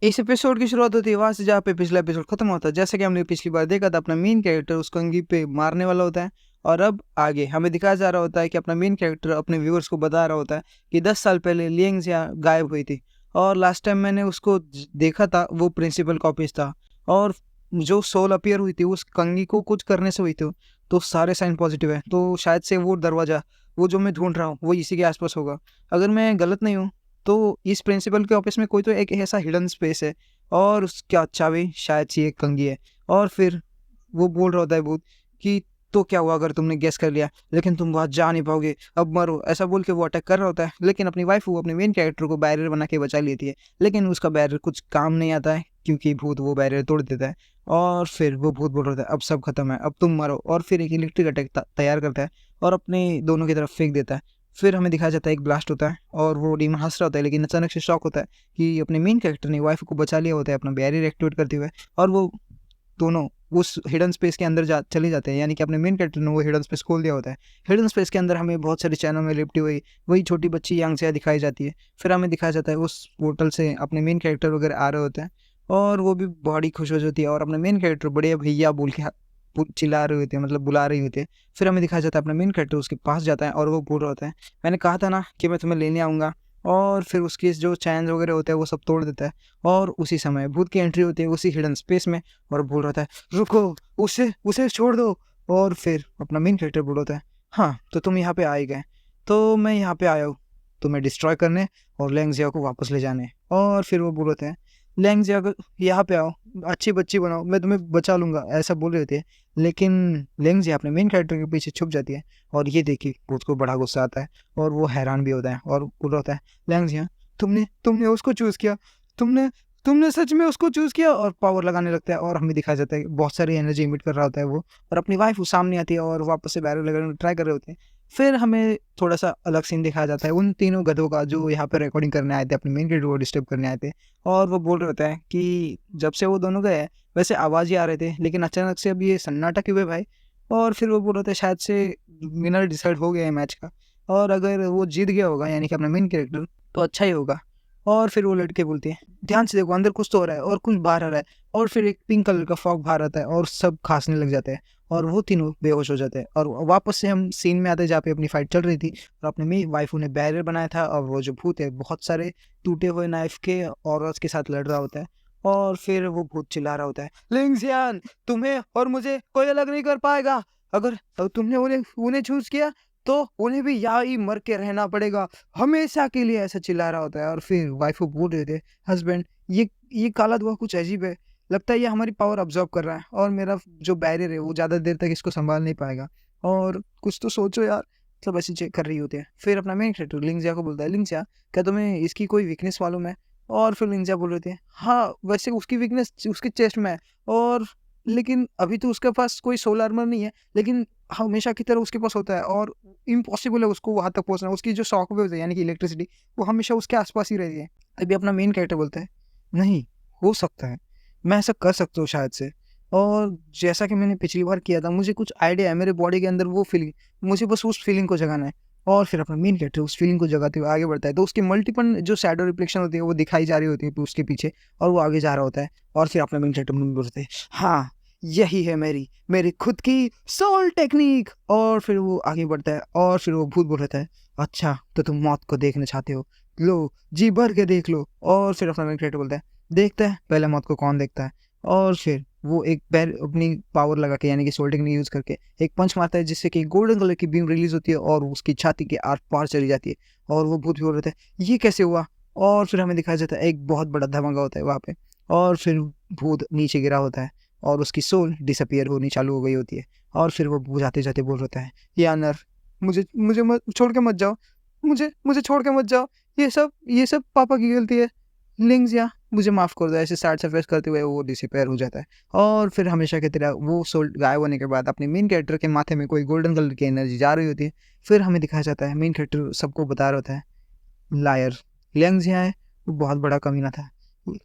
इस एपिसोड की शुरुआत होती है वहाँ से जहाँ पे पिछला एपिसोड खत्म होता है। जैसे कि हमने पिछली बार देखा था, अपना मेन कैरेक्टर उस कंघी पे मारने वाला होता है और अब आगे हमें दिखाया जा रहा होता है कि अपना मेन कैरेक्टर अपने व्यूअर्स को बता रहा होता है कि 10 साल पहले लियांग जिया गायब हुई थी और लास्ट टाइम मैंने उसको देखा था, वो प्रिंसिपल का ऑफिस था और जो सोल अपीयर हुई थी उस कंघी को कुछ करने से हुई थी, तो सारे साइन पॉजिटिव है। तो शायद से वो दरवाज़ा, वो जो मैं ढूंढ रहा हूँ, वो इसी के आसपास होगा। अगर मैं गलत नहीं हूँ तो इस प्रिंसिपल के ऑफिस में कोई तो एक ऐसा हिडन स्पेस है और उसका चाबी शायद से एक कंघी है। और फिर वो बोल रहा होता है भूत कि तो क्या हुआ अगर तुमने गेस कर लिया, लेकिन तुम वहाँ जा नहीं पाओगे, अब मरो, ऐसा बोल के वो अटैक कर रहा होता है। लेकिन अपनी वाइफ वो अपने मेन कैरेक्टर को बैरियर बना के बचा लेती है, लेकिन उसका बैरियर कुछ काम नहीं आता है क्योंकि भूत वो बैरियर तोड़ देता है। और फिर वो भूत बोल रहा होता है अब सब खत्म है, अब तुम मरो, और फिर एक इलेक्ट्रिक अटैक तैयार करता है और अपने दोनों की तरफ फेंक देता है। फिर हमें दिखाया जाता है एक ब्लास्ट होता है और वो डीमन हंस रहा होता है, लेकिन अचानक से शॉक होता है कि अपने मेन कैरेक्टर ने वाइफ को बचा लिया होता है अपना बैरियर एक्टिवेट करते हुए, और वो दोनों उस हिडन स्पेस के अंदर चले जाते हैं। यानी कि अपने मेन कैरेक्टर ने वो हिडन स्पेस खोल दिया होता है। हिडन स्पेस के अंदर हमें बहुत सारी चैनल में लिपटी हुई वही छोटी बच्ची यांग से दिखाई जाती है। फिर हमें दिखाया जाता है उस पोर्टल से अपने मेन कैरेक्टर वगैरह आ रहे होते हैं और वो भी बड़ी खुश हो जाती है और अपने मेन कैरेक्टर बड़े भैया बोल के चिल्ला रहे होते हैं, मतलब बुला रही होती है। फिर हमें दिखाया जाता है अपना मेन कैरेक्टर उसके पास जाता है और वो बोल रहा होता है मैंने कहा था ना कि मैं तुम्हें लेने आऊँगा, और फिर उसके जो चैन वगैरह होते हैं वो सब तोड़ देता है। और उसी समय भूत की एंट्री होती है उसी हिडन स्पेस में और बोल रहा था रुको, उसे उसे छोड़ दो। और फिर अपना मेन कैरेक्टर बोल रहा था हाँ तो तुम यहाँ पे आ ही गए, तो मैं यहाँ पे आया हूँ तुम्हें डिस्ट्रॉय करने और लैंगजिया को वापस ले जाने। और फिर वो बोल रहे थे लैंगजिया को यहाँ पे आओ, अच्छी बच्ची बनाओ, मैं तुम्हें बचा लूंगा, ऐसा बोल रहे थे। लेकिन लैंगजिया अपने मेन कैरेक्टर के पीछे छुप जाती है और ये देखी भूत को बड़ा गुस्सा आता है और वो हैरान भी होता है और बोल रहा होता है लैंगजिया तुमने तुमने उसको चूज किया, तुमने तुमने सच में उसको चूज किया, और पावर लगाने लगता है। और हमें दिखाया जाता है कि बहुत सारी एनर्जी इमिट कर रहा होता है वो, और अपनी वाइफ वो सामने आती है और वापस से बैरल लगाने ट्राई कर रहे होते हैं। फिर हमें थोड़ा सा अलग सीन दिखाया जाता है उन तीनों गधों का जो यहाँ पे रिकॉर्डिंग करने आए थे, अपने मेन कैरेक्टर को डिस्टर्ब करने आए थे। और वो बोल रहे होता है कि जब से वो दोनों गए वैसे आवाज़ ही आ रहे थे, लेकिन अचानक से अब ये सन्नाटा क्यों है भाई। और फिर वो बोल रहे थे शायद से विनर डिसाइड हो गया है मैच का, और अगर वो जीत गया होगा यानी कि अपना मेन कैरेक्टर, तो अच्छा ही होगा। और फिर वो लड़के बोलती है ध्यान से देखो अंदर कुछ तो हो रहा है और कुछ बाहर आ रहा है। और फिर एक पिंक कलर का फॉग बाहर आता है और सब खांसने लग जाते हैं और वो तीनों बेहोश हो जाते हैं। और वापस से हम सीन में आते हैं जहाँ पे अपनी फाइट चल रही थी और अपने मेरी वाइफ ने बैरियर बनाया था और वो जो भूत है बहुत सारे टूटे हुए नाइफ के और के साथ लड़ रहा होता है। और फिर वो भूत चिल्ला रहा होता है लिंगजियान, तुम्हें और मुझे कोई अलग नहीं कर पाएगा, अगर तुमने उन्हें उन्हें चूज किया तो उन्हें भी यहाँ ही मर के रहना पड़ेगा हमेशा के लिए, ऐसा चिल्ला रहा होता है। और फिर वाइफ को बोल रहे थे हस्बैंड ये काला धुआं कुछ अजीब है, लगता है ये हमारी पावर अब्जॉर्ब कर रहा है और मेरा जो बैरियर है वो ज़्यादा देर तक इसको संभाल नहीं पाएगा, और कुछ तो सोचो यार। सब ऐसे चेक कर रही होती है। फिर अपना मेन कैरेक्टर लिंगजिया को बोलता है लिंगजिया क्या तुम्हें इसकी कोई वीकनेस मालूम है। और फिर लिंगजिया बोल रहे थे हाँ वैसे उसकी वीकनेस उसके चेस्ट में है, और लेकिन अभी तो उसके पास कोई सोल आर्मर नहीं है, लेकिन हमेशा की तरह उसके पास होता है और इम्पॉसिबल है उसको वहाँ तक पहुँचना। उसकी जो शॉक वेव्स है यानी कि इलेक्ट्रिसिटी वो हमेशा उसके आसपास ही रहती है। अभी अपना मेन कैरेक्टर बोलता है नहीं हो सकता है, मैं ऐसा कर सकता हूँ शायद से। और जैसा कि मैंने पिछली बार किया था मुझे कुछ आइडिया है मेरे बॉडी के अंदर, वो फीलिंग मुझे बस उस फीलिंग को जगाना है। और फिर अपना मेन कैरेक्टर उस फीलिंग को जगाते हुए आगे बढ़ता है, तो उसकी मल्टीपल जो शैडो रिफ्लेक्शन होती है वो दिखाई जा रही होती है उसके पीछे, और वो आगे जा रहा होता है। और फिर अपना मेन कैरेक्टर बोलते हैं हाँ यही है मेरी मेरी खुद की सोल टेक्निक। और फिर वो आगे बढ़ता है और फिर वो भूत बोल रहा है अच्छा तो तुम मौत को देखना चाहते हो, लो जी भर के देख लो। और फिर अपना मेन कैरेक्टर बोलता है देखता है पहले मौत को कौन देखता है। और फिर वो एक पैर अपनी पावर लगा के यानी कि सोल टेक्निक यूज करके एक पंच मारता है जिससे कि गोल्डन कलर की बीम रिलीज होती है और उसकी छाती के आर पार चली जाती है। और वो भूत भी बोल रहा है ये कैसे हुआ। और फिर हमें दिखाया जाता है एक बहुत बड़ा धमाका होता है वहाँ पे, और फिर भूत नीचे गिरा होता है और उसकी सोल डिसअपियर होनी चालू हो गई होती है। और फिर वो जाते जाते बोल रहा है या नर मुझे मुझे मत छोड़ के मत जाओ, मुझे मुझे छोड़ के मत जाओ, ये सब पापा की गलती है, लिंग्स मुझे माफ़ कर दो, ऐसे सैड सा फेस करते हुए वो डिसअपियर हो जाता है। और फिर हमेशा की तरह वो सोल गायब होने के बाद अपने मेन कैरेक्टर के माथे में कोई गोल्डन कलर की एनर्जी जा रही होती है। फिर हमें दिखाया जाता है मेन कैरेक्टर सबको बता रहा होता है लायर लियांग है वो बहुत बड़ा कमीना था,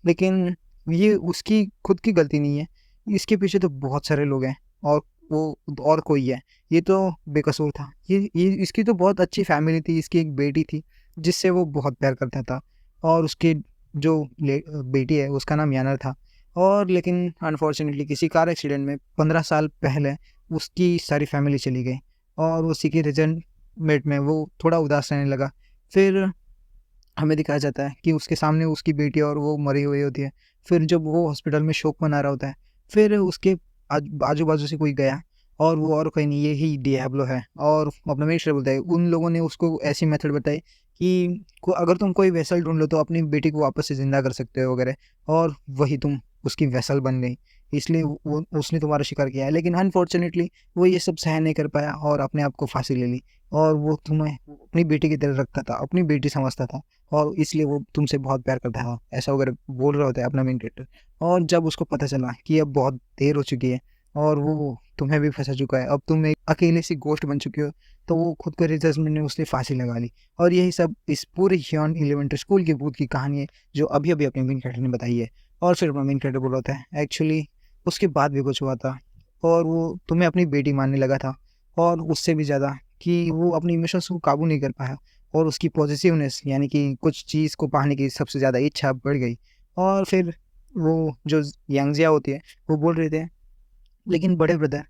लेकिन ये उसकी खुद की गलती नहीं है, इसके पीछे तो बहुत सारे लोग हैं और वो और कोई है, ये तो बेकसूर था। ये इसकी तो बहुत अच्छी फैमिली थी, इसकी एक बेटी थी जिससे वो बहुत प्यार करता था और उसके बेटी है उसका नाम याना था। और लेकिन अनफॉर्चुनेटली किसी कार एक्सीडेंट में 15 साल पहले उसकी सारी फैमिली चली गई और उसी के रिजल्ट में वो थोड़ा उदास रहने लगा। फिर हमें दिखाया जाता है कि उसके सामने उसकी बेटी और वो मरी हुई होती है। फिर जब वो हॉस्पिटल में शोक मना रहा होता है, फिर उसके आजू बाजू से कोई गया और वो और कहीं नहीं, ये ही डियाब्लो है। और अपना मिनिस्टर बोलता है, उन लोगों ने उसको ऐसी मेथड बताई कि अगर तुम कोई वेसल ढूंढ लो तो अपनी बेटी को वापस से जिंदा कर सकते हो वगैरह, और वही तुम उसकी वेसल बन गई, इसलिए वो उसने तुम्हारा शिकार किया है। लेकिन अनफॉर्चुनेटली वो ये सब सहन नहीं कर पाया और अपने आप को फांसी ले ली। और वो तुम्हें अपनी बेटी की तरह रखता था, अपनी बेटी समझता था, और इसलिए वो तुमसे बहुत प्यार करता है, ऐसा वगैरह बोल रहा होता है अपना मेन कैरेक्टर। और जब उसको पता चला कि अब बहुत देर हो चुकी है और वो तुम्हें भी फंसा चुका है, अब तुम एक अकेले सी गोस्ट बन चुकी हो, तो वो खुद को रिजल्ट ने उसने फांसी लगा ली। और यही सब इस पूरे ह्यून एलिमेंट्री स्कूल के भूत की कहानी है जो अभी अभी अपने मेन कैरेक्टर ने बताई है। और फिर अपना मेन कैरेक्टर बोल रहा होता है एक्चुअली उसके बाद भी कुछ हुआ था और वो तुम्हें अपनी बेटी मानने लगा था, और उससे भी ज़्यादा कि वो अपनी इमोशंस को काबू नहीं कर पाया और उसकी पॉजिटिवनेस यानी कि कुछ चीज़ को पाने की सबसे ज़्यादा इच्छा बढ़ गई। और फिर वो जो यांगजिया होती है वो बोल रहे थे, लेकिन बड़े ब्रदर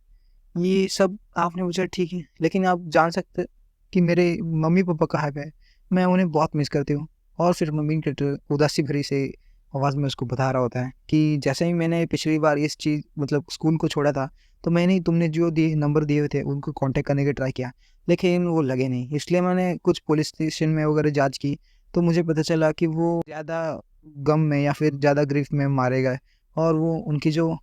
ये सब आपने मुझे ठीक है, लेकिन आप जान सकते कि मेरे मम्मी पापा कहाँ पे है, मैं उन्हें बहुत मिस करती हूँ। और फिर मम्मी कैरेक्टर उदासी भरी से आवाज़ में उसको बता रहा होता है कि जैसे ही मैंने पिछली बार इस चीज़ मतलब स्कूल को छोड़ा था, तो मैंने तुमने जो दिए नंबर दिए हुए थे उनको कांटेक्ट करने का ट्राई किया, लेकिन वो लगे नहीं। इसलिए मैंने कुछ पुलिस स्टेशन में वगैरह जांच की, तो मुझे पता चला कि वो ज़्यादा गम में या फिर ज़्यादा ग्रीफ में मारे गए, और वो उनकी जो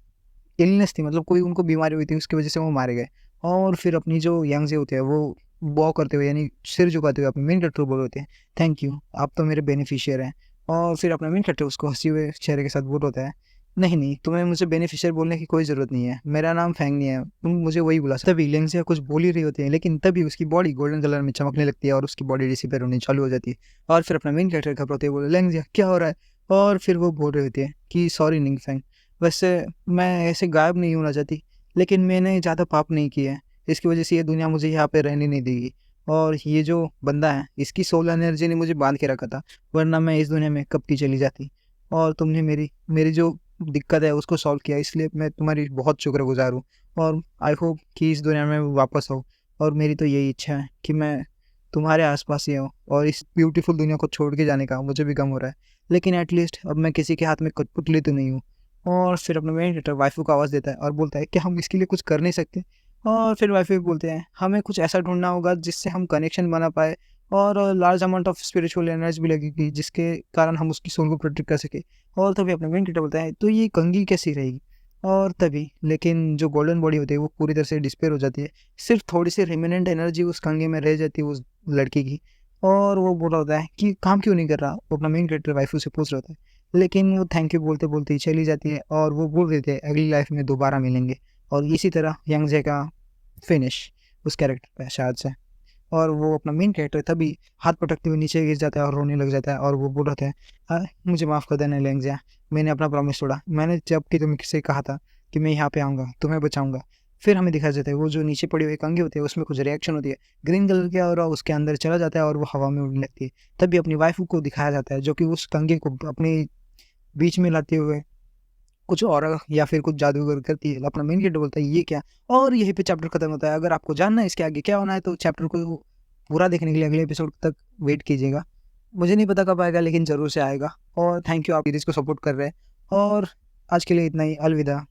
इलनेस थी, मतलब कोई उनको बीमारी हुई थी, उसकी वजह से वो मारे गए। और फिर अपनी जो यंग से होते हैं वो बॉ करते हुए यानी सिर झुकाते हुए अपने मेन कैरेक्टर को बोल होते हैं, थैंक यू, आप तो मेरे बेनिफिशियर हैं। और फिर अपना मेन कैरेक्टर उसको हंसी हुए चेहरे के साथ बोल होता है, नहीं नहीं, तुम्हें मुझे बेनिफिशियर बोलने की कोई ज़रूरत नहीं है, मेरा नाम फैंग नहीं है, तुम मुझे वही बुला सकते। तभी लेंजिया कुछ बोल ही रही होती है, लेकिन तभी उसकी बॉडी गोल्डन कलर में चमकने लगती है और उसकी बॉडी डिसअपीयर होनी चालू हो जाती है। और फिर अपना मेन कैरेक्टर घबराते हुए बोले, लेंजिया क्या हो रहा है? और फिर वो बोल रही होती है कि सॉरी निंग फैंग, वैसे मैं ऐसे गायब नहीं होना चाहती, लेकिन मैंने ज़्यादा पाप नहीं किया है, इसकी वजह से ये दुनिया मुझे यहाँ पे रहने नहीं देगी। और ये जो बंदा है इसकी सोल एनर्जी ने मुझे बांध के रखा था, वरना मैं इस दुनिया में कब की चली जाती। और तुमने मेरी मेरी जो दिक्कत है उसको सॉल्व किया, इसलिए मैं तुम्हारी बहुत शुक्रगुजार हूँ। और आई होप कि इस दुनिया में वापस आओ, और मेरी तो यही इच्छा है कि मैं तुम्हारे आसपास ही हूँ। और इस ब्यूटीफुल दुनिया को छोड़ के जाने का मुझे भी गम हो रहा है, लेकिन एटलीस्ट अब मैं किसी के हाथ में कठपुतली तो नहीं हूँ। और फिर अपना मेन कैरेक्टर वाइफू को आवाज़ देता है और बोलता है कि हम इसके लिए कुछ कर नहीं सकते। और फिर वाइफू बोलते हैं हमें कुछ ऐसा ढूंढना होगा जिससे हम कनेक्शन बना पाए, और large amount of spiritual energy भी लगेगी जिसके कारण हम उसकी सोल को प्रोटेक्ट कर सके। और तभी अपना मेन कैरेक्टर बोलता है तो ये कंघी कैसी रहेगी? और तभी लेकिन जो गोल्डन बॉडी होती है वो पूरी तरह से डिस्पेयर हो जाती है, सिर्फ थोड़ी सी रिमेनेंट एनर्जी उस कंघी में रह जाती है उस लड़की की। और वो बोल रहा होता है कि काम क्यों नहीं कर रहा, वो अपना मेन कैरेक्टर वाइफू से पूछ रहा होता है, लेकिन वो थैंक यू बोलते बोलते ही चली जाती है। और वो बोल रहे थे अगली लाइफ में दोबारा मिलेंगे, और इसी तरह यंग जे का फिनिश उस कैरेक्टर पे शायद से। और वो अपना मेन कैरेक्टर तभी हाथ पटकते हुए नीचे गिर जाता है और रोने लग जाता है, और वो बोल रहा था मुझे माफ़ कर देना लेंजिया, मैंने अपना प्रॉमिस तोड़ा, मैंने जब कि तुमसे कहा था कि मैं यहाँ पे आऊँगा तुम्हें बचाऊँगा। फिर हमें दिखाया जाता है वो जो नीचे पड़ी हुई कंघी होती है उसमें कुछ रिएक्शन होती है, ग्रीन कलर की, और उसके अंदर चला जाता है और वो हवा में उड़ने लगती है। तभी अपनी वाइफ को दिखाया जाता है जो कि उस कंघी को अपने बीच में लाते हुए कुछ और या फिर कुछ जादूगर करती है। अपना मेन कैरेक्टर बोलता है ये क्या, और यहीं पे चैप्टर खत्म होता है। अगर आपको जानना है इसके आगे क्या होना है तो चैप्टर को पूरा देखने के लिए अगले एपिसोड तक वेट कीजिएगा। मुझे नहीं पता कब आएगा, लेकिन ज़रूर से आएगा। और थैंक यू, आप सीरीज़ को सपोर्ट कर रहे हैं। और आज के लिए इतना ही, अलविदा।